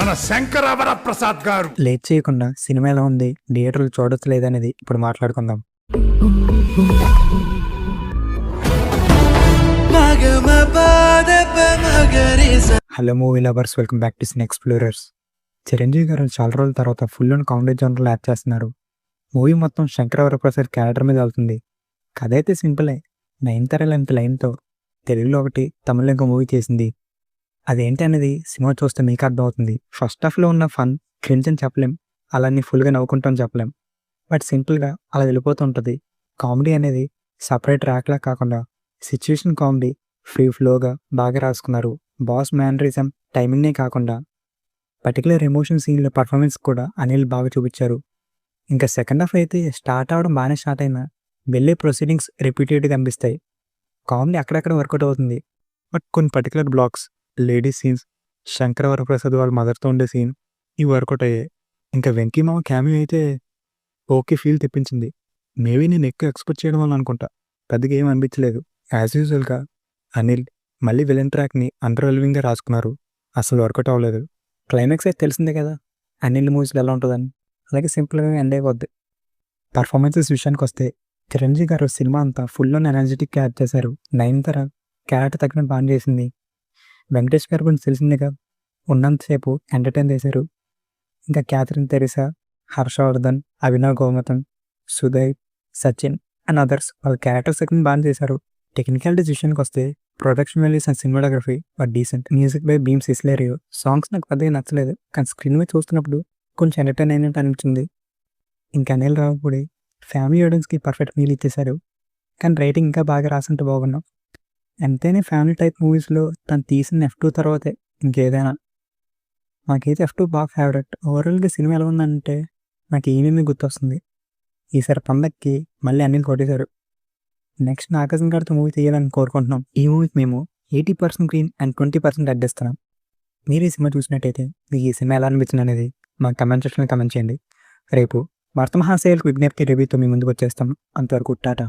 మన శంకరవర ప్రసాద్ గారు. లేట్ చేయకుండా సినిమా ఎలా ఉంది, థియేటర్లు చూడొచ్చు లేదనేది ఇప్పుడు మాట్లాడుకుందాం. Hello movie lovers, welcome back to cine explorers. Chiranjeevi గారు చాలా రోజుల తర్వాత ఫుల్ అండ్ కామెడీ జోనర్లో యాక్ట్ చేస్తున్నారు. మూవీ మొత్తం శంకరవర ప్రసాద్ క్యారెక్టర్ మీద వెళ్తుంది. కథ అయితే సింపులే. నయనతార లాంటి లైన్తో తెలుగులో ఒకటి, తమిళలో ఇంకో మూవీ చేసింది. అదేంటి అనేది సినిమా చూస్తే మీకు అర్థమవుతుంది. ఫస్ట్ హాఫ్లో ఉన్న ఫన్ క్రింజ్ అని చెప్పలేం, అలాన్ని ఫుల్గా నవ్వుకుంటాం చెప్పలేం. బట్ సింపుల్గా అలా వెళ్ళిపోతూ ఉంటుంది. కామెడీ అనేది సపరేట్ ర్యాక్లా కాకుండా సిచ్యువేషన్ కామెడీ ఫ్రీ ఫ్లోగా బాగా రాసుకున్నారు. బాస్ మ్యానరిజం టైమింగ్నే కాకుండా పర్టికులర్ ఎమోషన్ సీన్ల పర్ఫార్మెన్స్ కూడా అనిల్ బాగా చూపించారు. ఇంకా సెకండ్ హాఫ్ అయితే స్టార్ట్ అవడం బాగానే స్టార్ట్ అయినా వెళ్ళే ప్రొసీడింగ్స్ రిపీటెడ్గా అనిపిస్తాయి. కామెడీ అక్కడక్కడ వర్కౌట్ అవుతుంది. బట్ కొన్ని particular blocks, ladies scenes, Shankaravara Prasad వాళ్ళ మదర్తో ఉండే సీన్ ఇవి వర్కౌట్ అయ్యాయి. ఇంకా వెంకీ మామ క్యామియో అయితే ఓకే ఫీల్ తెప్పించింది. మేబీ నేను ఎక్కువ ఎక్స్పెక్ట్ చేయడం వల్ల అనుకుంటా, పెద్దగా ఏం అనిపించలేదు. యాజ్ యూజువల్గా అనిల్ మళ్ళీ విలన్ ట్రాక్ని అండర్వెల్వింగ్గా రాసుకున్నారు. అసలు వర్కౌట్ అవ్వలేదు. క్లైమాక్స్ అయితే తెలిసిందే కదా అనిల్ మూవీస్లో ఎలా ఉంటుందని, అలాగే సింపుల్గా ఎండ్ అయిపోద్ది. పర్ఫార్మెన్సెస్ విషయానికి వస్తే చిరంజీవి గారు సినిమా అంతా ఫుల్ అండ్ ఎనర్జెటిక్ యాడ్ చేశారు. నయనతార క్యారెక్టర్ తగినట్టు బాగా చేసింది. వెంకటేష్ గారి గురించి తెలిసిందేగా, ఉన్నంతసేపు ఎంటర్టైన్ చేశారు. ఇంకా క్యాథరిన్ తెరిసా, హర్షవర్ధన్, అభినవ్ గోమతన్, సుధయ్, సచిన్ అండ్ అదర్స్ వాళ్ళ క్యారెక్టర్ సెగ్మెంట్ బాగా చేశారు. టెక్నికాలిటీస్ విషయానికి వస్తే production values and cinematography but decent. Music by Bheems Ceciroleo. Songs నాకు పెద్దగా నచ్చలేదు, కానీ స్క్రీన్ మీద చూస్తున్నప్పుడు కొంచెం ఎంటర్టైన్ అయినట్టు అనిపించింది. ఇంకా అనిల్ రావుపూడి ఫ్యామిలీ ఆడియన్స్కి పర్ఫెక్ట్ మీల్ ఇచ్చేశారు. కానీ రైటింగ్ ఇంకా బాగా రాసుంటే బాగున్నాం. ఎంతైనా ఫ్యామిలీ టైప్ మూవీస్లో తను తీసిన F2 తర్వాతే ఇంకేదైనా. నాకైతే F2 బాగా ఫేవరెట్. ఓవరాల్గా సినిమా ఎలా ఉందంటే నాకు ఏమేమి గుర్తొస్తుంది. ఈసారి పండక్కి మళ్ళీ అనిల్ కొట్టేశారు. నెక్స్ట్ నాగార్జున గారితో మూవీ తీయాలని కోరుకుంటున్నాం. ఈ మూవీకి మేము 80% గ్రీన్ అండ్ 20% రెడ్ ఇస్తున్నాం. మీరు ఈ సినిమా చూసినట్టయితే మీకు ఈ సినిమా ఎలా అనిపించింది అనేది మా కమెంట్ సెక్షన్లో కమెంట్ చేయండి. రేపు వర్తమహాశయాలకు విజ్ఞప్తి రివ్యూతో మీ ముందుకు వచ్చేస్తాం. అంతవరకు టాటా.